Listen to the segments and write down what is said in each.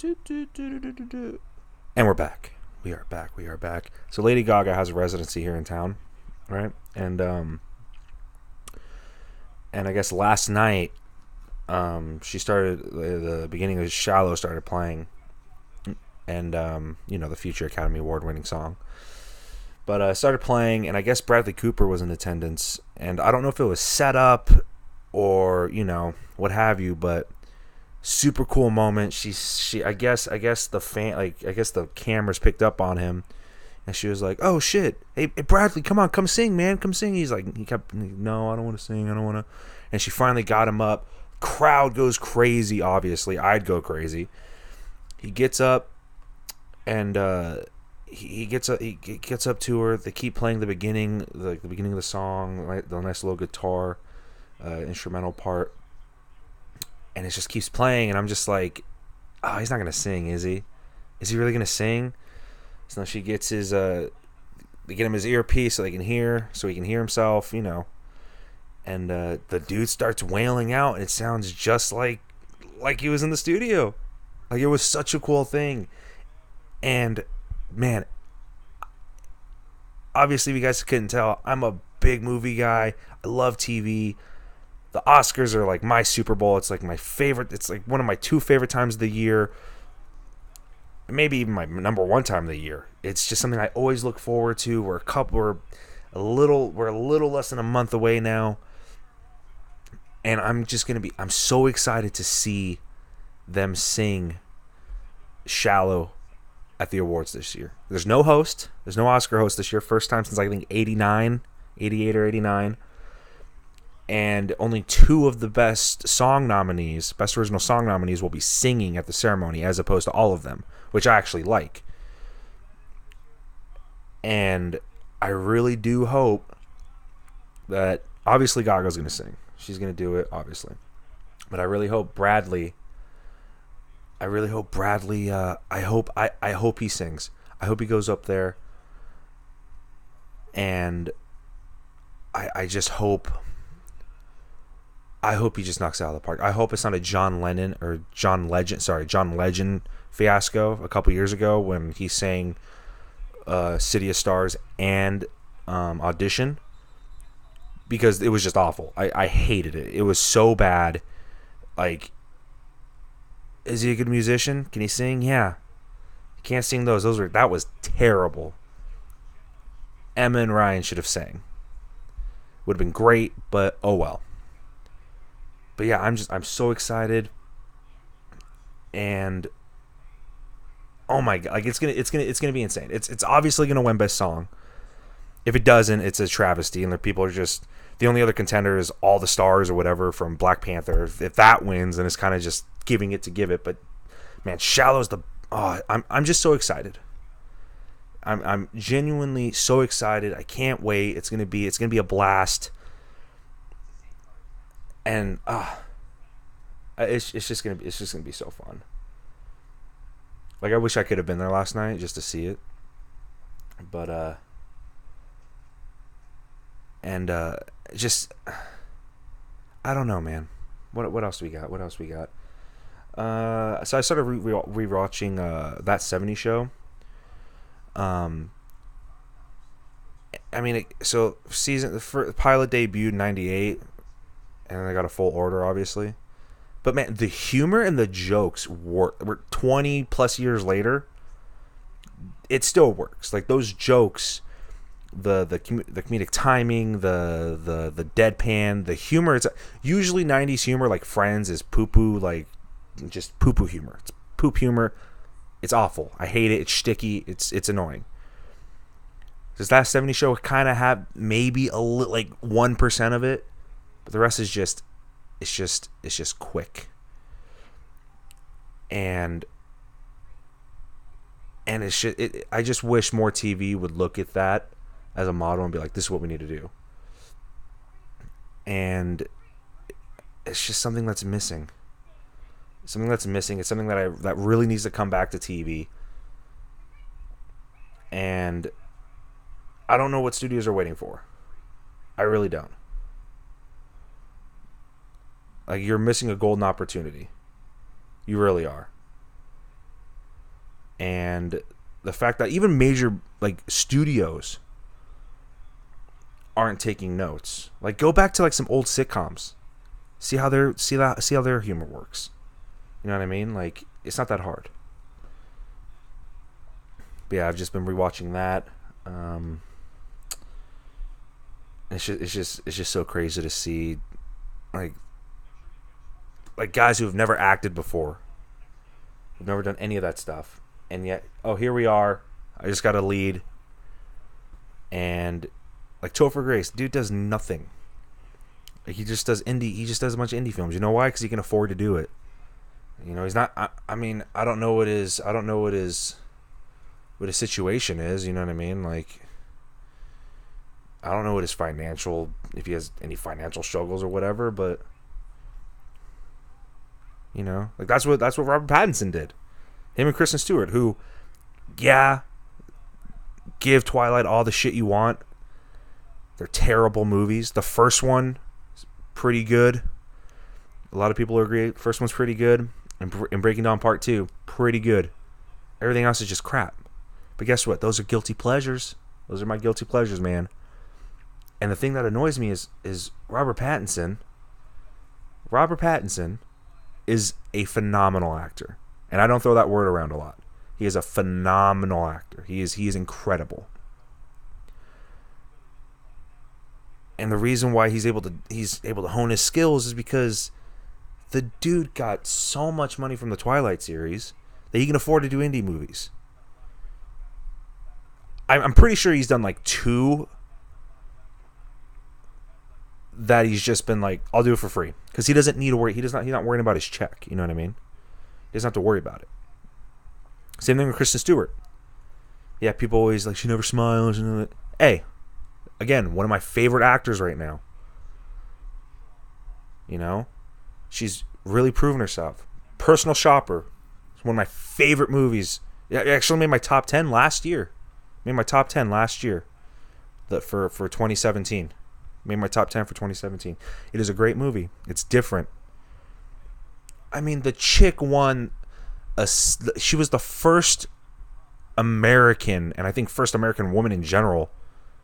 And we're back. We are back. We are back. So Lady Gaga has a residency here in town, right? And I guess last night, she started the beginning of "Shallow" started playing, and the future Academy Award winning song. But started playing, and I guess Bradley Cooper was in attendance, and I don't know if it was set up or what have you, but super cool moment. I guess the the cameras picked up on him, and she was like, "Oh shit, hey Bradley, come on, come sing, man, come sing." He kept, "No, I don't want to sing, I don't want to." And she finally got him up. Crowd goes crazy. Obviously, I'd go crazy. He gets up, and he gets up. He gets up to her. They keep playing the beginning of the song, right? The nice little guitar instrumental part, and it just keeps playing. And I'm just like, oh, he's not gonna sing, is he? Is he really gonna sing? So now she gets his they get him his earpiece so he can hear himself, And the dude starts wailing out, and it sounds just like he was in the studio. Like, it was such a cool thing. And man, obviously, if you guys couldn't tell, I'm a big movie guy. I love TV. The Oscars are like my Super Bowl. It's like my favorite. It's like one of my two favorite times of the year. Maybe even my number one time of the year. It's just something I always look forward to. We're a little less than a month away now, and I'm so excited to see them sing "Shallow" at the awards this year. There's no host. There's no Oscar host this year. First time since I think 89, 88 or 89. And only two of the best original song nominees will be singing at the ceremony, as opposed to all of them, which I actually like. And I really do hope that, obviously, Gaga's going to sing. She's going to do it, obviously. But I really hope Bradley. I hope he sings. I hope he goes up there, and I just hope. I hope he just knocks it out of the park. I hope it's not a John Legend fiasco a couple years ago when he sang City of Stars and Audition, because it was just awful. I hated it. It was so bad. Like, is he a good musician? Can he sing? Yeah. He can't sing those. That was terrible. Emma and Ryan should have sang. Would have been great, but oh well. But yeah, I'm so excited, and oh my god, like it's gonna be insane. It's obviously gonna win best song. If it doesn't, it's a travesty, and the people are just, the only other contender is All the Stars or whatever from Black Panther. If that wins, then it's kind of just giving it to give it. But man, Shallow's I'm just so excited. I'm genuinely so excited. I can't wait. It's gonna be a blast. And it's just gonna be so fun. Like, I wish I could have been there last night just to see it, but just, I don't know, man. What else do we got? So I started rewatching That 70s Show. I mean, the pilot debuted in '98, and they got a full order, obviously. But man, the humor and the jokes work. We're 20 plus years later. It still works. Like, those jokes, the comedic timing, the deadpan, the humor. It's usually '90s humor, like Friends, is poo poo, like just poo poo humor. It's poop humor. It's awful. I hate it. It's sticky. It's annoying. Does That 70s Show kind of have maybe a little, like 1% of it, but the rest is just, it's just quick. And I just wish more TV would look at that as a model and be like, this is what we need to do. And it's just something that's missing. It's something that really needs to come back to TV. And I don't know what studios are waiting for. I really don't. Like, you're missing a golden opportunity. You really are. And the fact that even major like studios aren't taking notes. Like, go back to like some old sitcoms. See how their humor works. You know what I mean? Like, it's not that hard. But yeah, I've just been rewatching that. It's just so crazy to see like guys who have never acted before, who've never done any of that stuff, and yet, oh, here we are. I just got a lead, and like Topher Grace, dude does nothing. Like, he just does indie. He just does a bunch of indie films. You know why? Because he can afford to do it. You know, he's not. I mean, I don't know what his situation is. You know what I mean? Like, I don't know what his financial, if he has any financial struggles or whatever, but you know, like that's what Robert Pattinson did. Him and Kristen Stewart, who, yeah, give Twilight all the shit you want. They're terrible movies. The first one is pretty good. A lot of people agree. First one's pretty good. And Breaking Dawn Part 2, pretty good. Everything else is just crap. But guess what? Those are guilty pleasures. Those are my guilty pleasures, man. And the thing that annoys me is Robert Pattinson. Robert Pattinson is a phenomenal actor. And I don't throw that word around a lot. He is a phenomenal actor. He is incredible. And the reason why he's able to hone his skills is because the dude got so much money from the Twilight series that he can afford to do indie movies. I'm pretty sure he's done like 2 that he's just been like, I'll do it for free, because he doesn't need to worry. He's not worrying about his check. You know what I mean? He doesn't have to worry about it. Same thing with Kristen Stewart. Yeah, people always like, she never smiles. And hey, again, one of my favorite actors right now. You know, she's really proven herself. Personal Shopper. It's one of my favorite movies. It actually made my top 10 last year. For 2017. Made my top 10 for 2017. It is a great movie. It's different. I mean, the chick won she was the first American, and I think first American woman in general.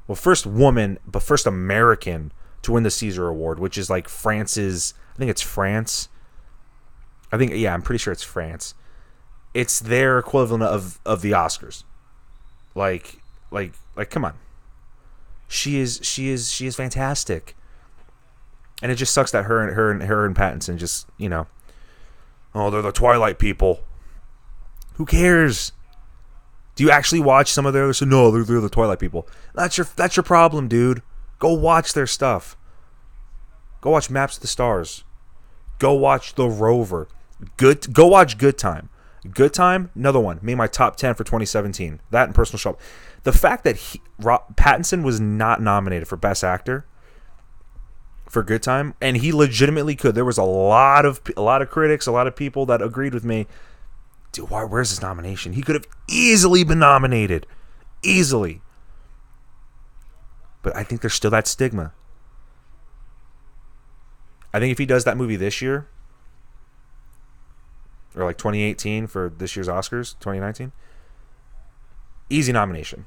Well, first woman, but first American to win the Caesar Award, which is like France's, I think it's France. I'm pretty sure it's France. It's their equivalent of the Oscars. Like, come on. She is fantastic. And it just sucks that her and Pattinson just, you know, oh, they're the Twilight people. Who cares? Do you actually watch some of their other stuff? No, they're the Twilight people. That's your problem, dude. Go watch their stuff. Go watch Maps to the Stars. Go watch The Rover. Go watch Good Time. Good Time, another one. Made my top 10 for 2017. That and Personal Shop. The fact that Pattinson was not nominated for Best Actor for Good Time, and he legitimately could. There was a lot of critics, a lot of people that agreed with me. Dude, where's his nomination? He could have easily been nominated. Easily. But I think there's still that stigma. I think if he does that movie this year, or like 2018 for this year's Oscars, 2019, easy nomination.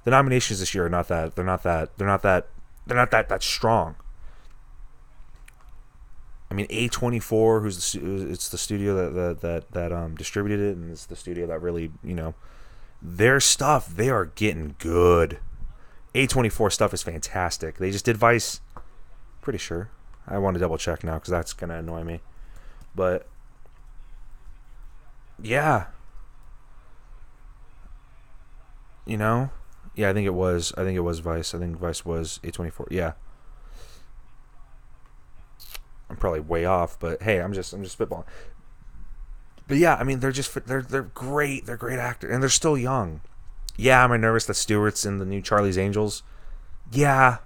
The nominations this year are not that. They're not that strong. I mean, A24, it's the studio that distributed it, and it's the studio that really, you know, their stuff, they are getting good. A24 stuff is fantastic. They just did Vice, pretty sure. I want to double check now because that's gonna annoy me. But yeah, you know, yeah, I think it was Vice. I think Vice was A24. Yeah. I'm probably way off, but hey, I'm just spitballing. But yeah, I mean, they're great. They're great actors, and they're still young. Yeah, am I nervous that Stewart's in the new Charlie's Angels? Yeah,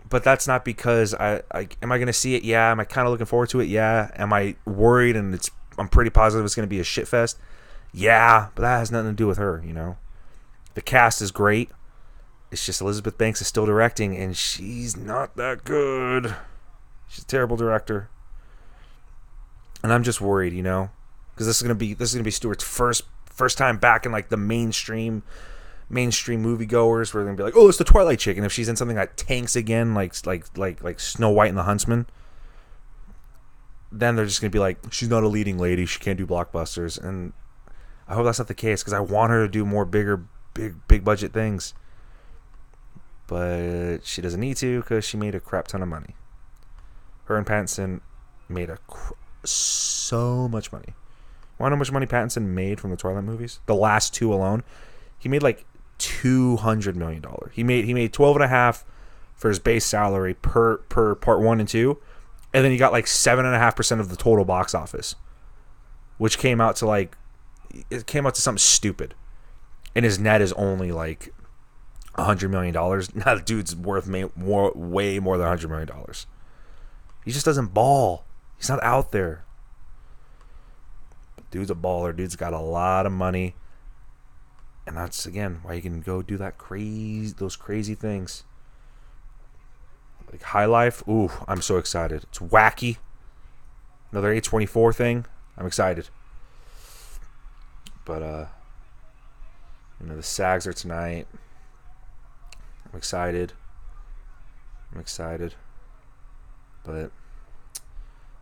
but that's not because am I going to see it? Yeah. Am I kind of looking forward to it? Yeah. Am I worried? And I'm pretty positive it's going to be a shit fest. Yeah, but that has nothing to do with her. You know, the cast is great. It's just Elizabeth Banks is still directing, and she's not that good. She's a terrible director, and I'm just worried, you know, because this is gonna be Stewart's first first time back in like the mainstream moviegoers, where they're gonna be like, oh, it's the Twilight chick, and if she's in something that tanks again, like Snow White and the Huntsman, then they're just gonna be like, she's not a leading lady, she can't do blockbusters. And I hope that's not the case, because I want her to do more big budget things, but she doesn't need to, because she made a crap ton of money. Her and Pattinson made so much money. Want to know how much money Pattinson made from the Twilight movies? The last two alone, he made like $200 million. He made 12.5 for his base salary per part 1 and 2, and then he got like 7.5% of the total box office, which came out to something stupid. And his net is only like $100 million. Now the dude's worth way more than $100 million. He just doesn't ball. He's not out there. But dude's a baller. Dude's got a lot of money. And that's, again, why you can go do those crazy things. Like High Life. Ooh, I'm so excited. It's wacky. Another A24 thing. I'm excited. But, the SAGs are tonight. I'm excited. But,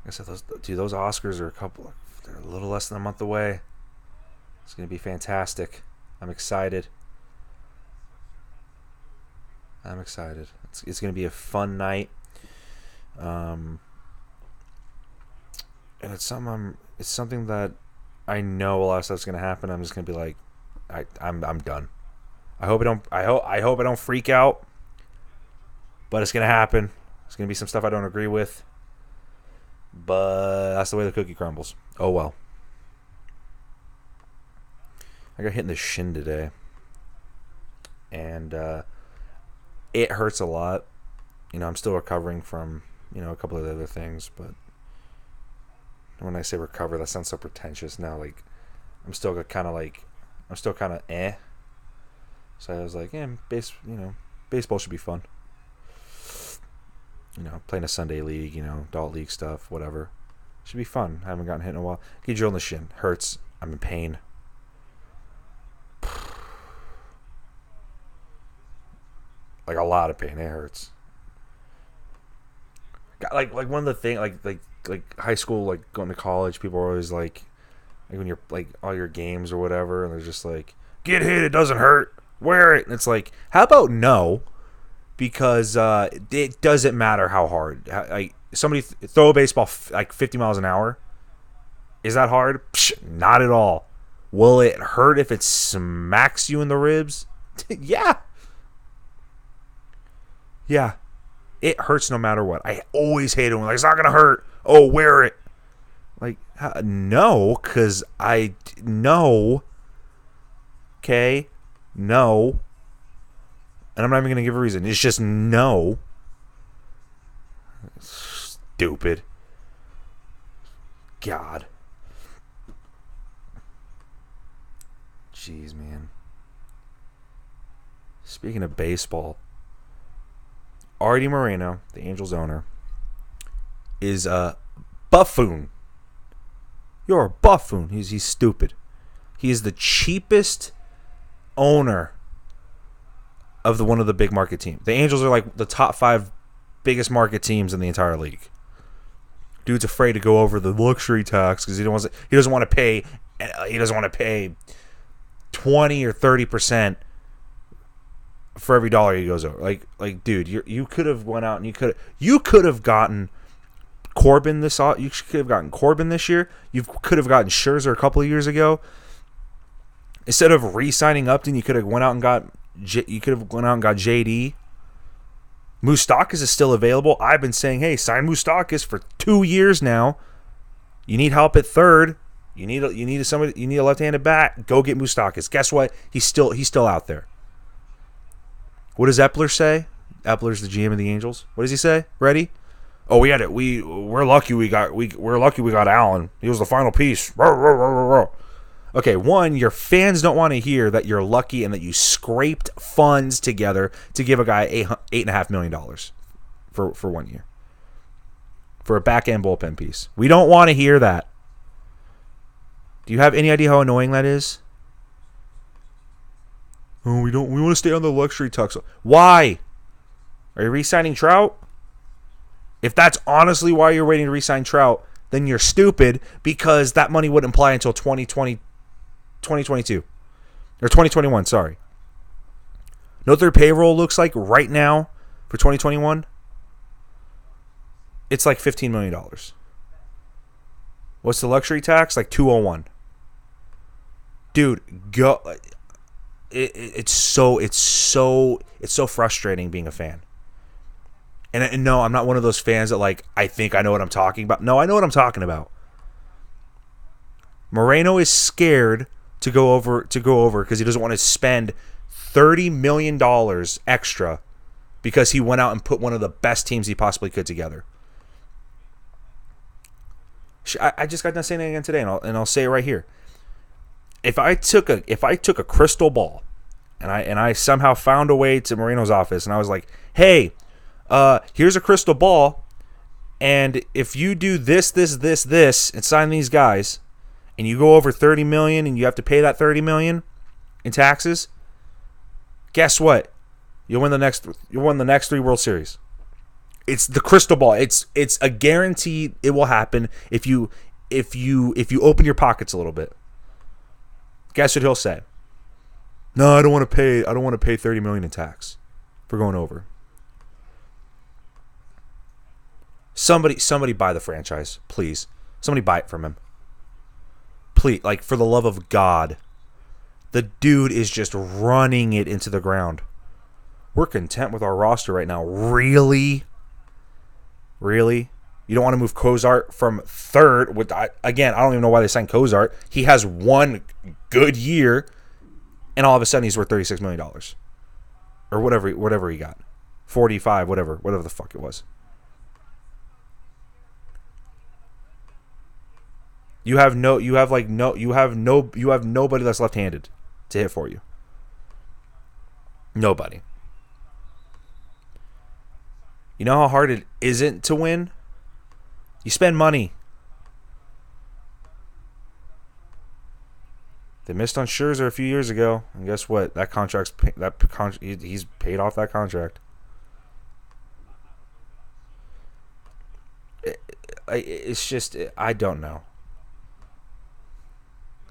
like I said, those Oscars are they're a little less than a month away. It's going to be fantastic. I'm excited. It's going to be a fun night. And it's something that I know a lot of stuff's going to happen. I'm just going to be like, I'm done. I hope I don't freak out. But it's going to happen. There's going to be some stuff I don't agree with. But that's the way the cookie crumbles. Oh well. I got hit in the shin today. And it hurts a lot. I'm still recovering from, a couple of other things. But when I say recover, that sounds so pretentious now. Like, I'm still kind of eh. So I was like, baseball should be fun. Playing a Sunday league, adult league stuff, whatever. Should be fun. I haven't gotten hit in a while. Get drilled in the shin. Hurts. I'm in pain. Like a lot of pain. It hurts. Like one of the things, like high school, like going to college, people are always like when you're like all your games or whatever, and they're just like, get hit, it doesn't hurt, wear it. And it's like, how about no? Because it doesn't matter how hard. Like somebody throw a baseball like 50 miles an hour. Is that hard? Psh, not at all. Will it hurt if it smacks you in the ribs? Yeah. Yeah. It hurts no matter what. I always hate it when it's not going to hurt. Oh, wear it. Like, no, because I know. Okay? No. And I'm not even going to give a reason. It's just no. Stupid. God. Jeez, man. Speaking of baseball, Artie Moreno, the Angels owner, is a buffoon. You're a buffoon. He's stupid. He is the cheapest owner of one of the big market teams. The Angels are like the top 5 biggest market teams in the entire league. Dude's afraid to go over the luxury tax because he doesn't want to pay 20 or 30% for every dollar he goes over. Like dude, you could have went out and you could have gotten Corbin this year. You could have gotten Scherzer a couple of years ago. Instead of re-signing Upton, you could have went out and got JD. Moustakas is still available. I've been saying, hey, sign Moustakas for 2 years now. You need help at third. You need a left-handed bat. Go get Moustakas. Guess what? He's still out there. What does Epler say? Epler's the GM of the Angels. What does he say? Ready? Oh, we had it. We're lucky we got Allen. He was the final piece. Okay, one, your fans don't want to hear that you're lucky and that you scraped funds together to give a guy $8.5 million for 1 year for a back-end bullpen piece. We don't want to hear that. Do you have any idea how annoying that is? Oh, we want to stay on the luxury tax. Why? Are you re-signing Trout? If that's honestly why you're waiting to re-sign Trout, then you're stupid, because that money wouldn't apply until 2022 or 2021, sorry. Know what their payroll looks like right now for 2021? It's like $15 million. What's the luxury tax? Like 201. Dude, go. It's so frustrating being a fan. And no, I'm not one of those fans that like, I think I know what I'm talking about. No, I know what I'm talking about. Moreno is scared to go over because he doesn't want to spend $30 million extra because he went out and put one of the best teams he possibly could together. I just got done saying it again today, and I'll say it right here. If I took a crystal ball, and I somehow found a way to Moreno's office, and I was like, hey, here's a crystal ball, and if you do this, and sign these guys, and you go over $30 million, and you have to pay that $30 million in taxes, guess what? You'll win the next 3 World Series. It's the crystal ball. It's a guarantee it will happen if you open your pockets a little bit. Guess what he'll say? No, I don't want to pay $30 million in tax for going over. Somebody buy the franchise, please. Somebody buy it from him. Please, like, for the love of God. The dude is just running it into the ground. We're content with our roster right now. Really? Really? You don't want to move Cozart from third? Again, I don't even know why they signed Cozart. He has one good year, and all of a sudden he's worth $36 million. Or whatever he got. 45, whatever the fuck it was. You have nobody that's left-handed to hit for you. Nobody. You know how hard it isn't to win? You spend money. They missed on Scherzer a few years ago, and guess what? He's paid off that contract. It's just, I don't know.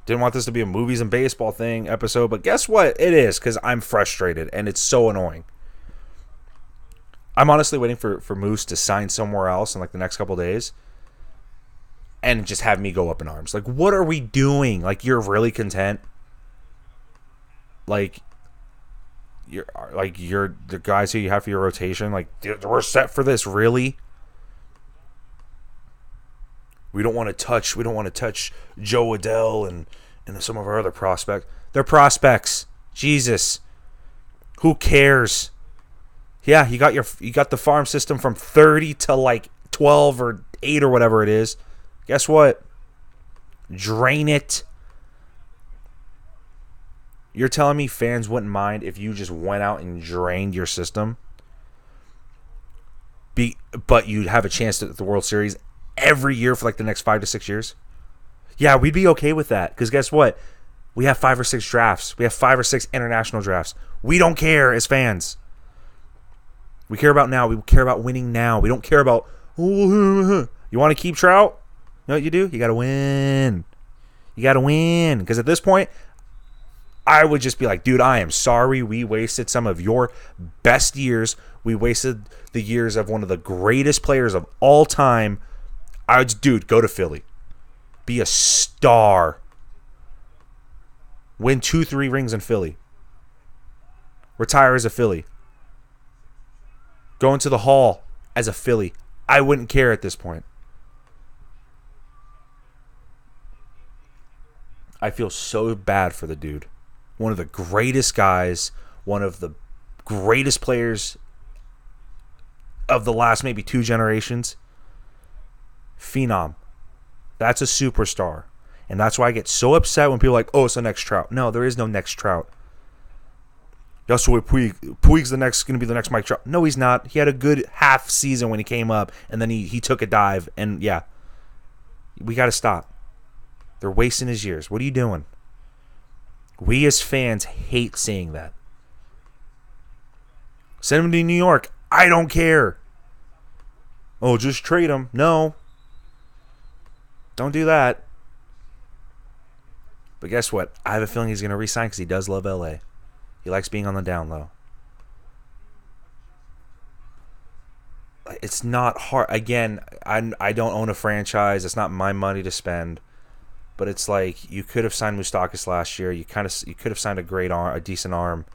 Didn't want this to be a movies and baseball thing episode, but guess what? It is, because I'm frustrated, and it's so annoying. I'm honestly waiting for Moose to sign somewhere else in like the next couple days and just have me go up in arms. Like, what are we doing? Like, you're really content? Like you're the guys who you have for your rotation, like, we're set for this, really? We don't want to touch Joe Adell and some of our other prospects. They're prospects. Jesus. Who cares? Yeah, you got the farm system from 30 to like 12 or 8 or whatever it is. Guess what? Drain it. You're telling me fans wouldn't mind if you just went out and drained your system? But you'd have a chance at the World Series every year for like the next 5 to 6 years? Yeah, we'd be okay with that. Because guess what? We have 5 or 6 drafts. We have 5 or 6 international drafts. We don't care as fans. We care about now. We care about winning now. We don't care about, you want to keep Trout? You know what you do? You got to win. You got to win. Because at this point, I would just be like, dude, I am sorry we wasted some of your best years. We wasted the years of one of the greatest players of all time. Dude, go to Philly. Be a star. Win 2-3 rings in Philly. Retire as a Philly. Go into the Hall as a Philly. I wouldn't care at this point. I feel so bad for the dude. One of the greatest guys. One of the greatest players of the last maybe 2 generations. Phenom. That's a superstar. And that's why I get so upset when people are like, oh, it's the next Trout. No, there is no next Trout. That's why Puig's going to be the next Mike Trout. No, he's not. He had a good half season when he came up, and then he took a dive. And, yeah, we got to stop. They're wasting his years. What are you doing? We as fans hate seeing that. Send him to New York. I don't care. Oh, just trade him. No. Don't do that. But guess what? I have a feeling he's going to re-sign because he does love LA. He likes being on the down low. It's not hard. Again, I don't own a franchise. It's not my money to spend. But it's like you could have signed Moustakas last year. You could have signed a decent arm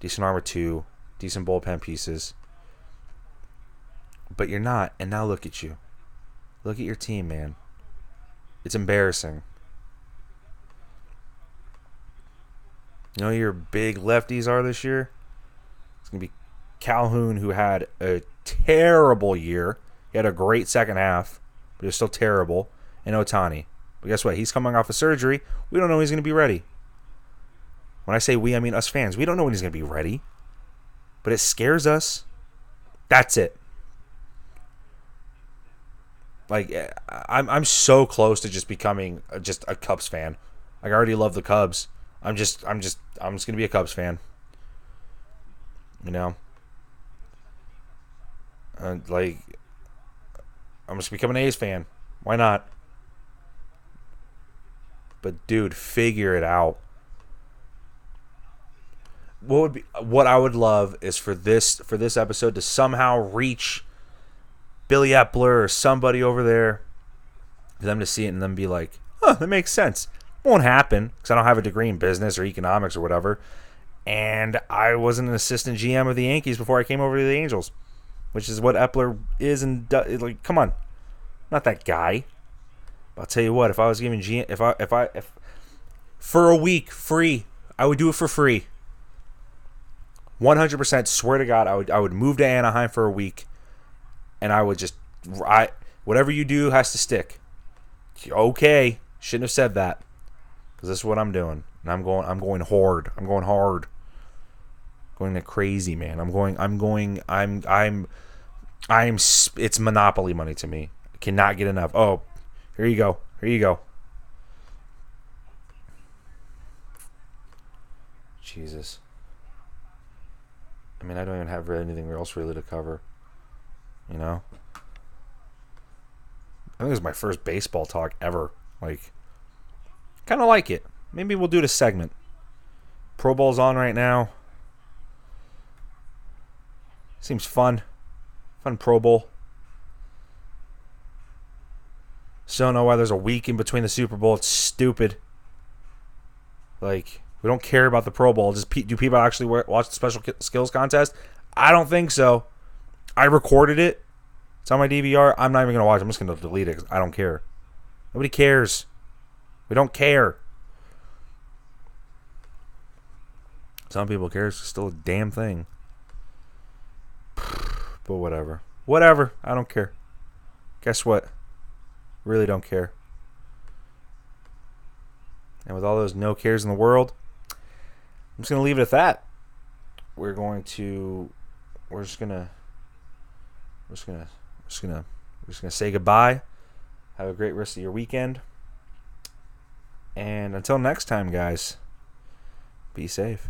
or two, decent bullpen pieces. But you're not. And now look at you. Look at your team, man. It's embarrassing. You know who your big lefties are this year? It's going to be Calhoun, who had a terrible year. He had a great second half, but it was still terrible. And Ohtani. But guess what? He's coming off of surgery. We don't know when he's going to be ready. When I say we, I mean us fans. We don't know when he's going to be ready. But it scares us. That's it. Like, I'm so close to just becoming just a Cubs fan. Like, I already love the Cubs. I'm just gonna be a Cubs fan. You know, like I'm just becoming an A's fan. Why not? But dude, figure it out. What I would love is for this episode to somehow reach Billy Epler or somebody over there, for them to see it and then be like, "Huh, that makes sense." Won't happen because I don't have a degree in business or economics or whatever. And I was an assistant GM of the Yankees before I came over to the Angels, which is what Epler is. And like, come on, not that guy. But I'll tell you what, if I was giving if for a week free, I would do it for free. 100% swear to God, I would move to Anaheim for a week, and I would just whatever you do has to stick. Okay, shouldn't have said that. Because this is what I'm doing. And I'm going hard. I'm going hard. Going to crazy, man. It's monopoly money to me. I cannot get enough. Oh, here you go. Here you go. Jesus. I mean, I don't even have anything else really to cover. You know? I think this is my first baseball talk ever. Like, kind of like it. Maybe we'll do this segment. Pro Bowl's on right now. Seems fun. Fun Pro Bowl. Still don't know why there's a week in between the Super Bowl. It's stupid. Like, we don't care about the Pro Bowl. Do people actually watch the special skills contest? I don't think so. I recorded it. It's on my DVR. I'm not even going to watch it. I'm just going to delete it because I don't care. Nobody cares. We don't care. Some people care. It's still a damn thing. But whatever. Whatever. I don't care. Guess what? Really don't care. And with all those no cares in the world, I'm just going to leave it at that. We're just gonna say goodbye. Have a great rest of your weekend. And until next time, guys, be safe.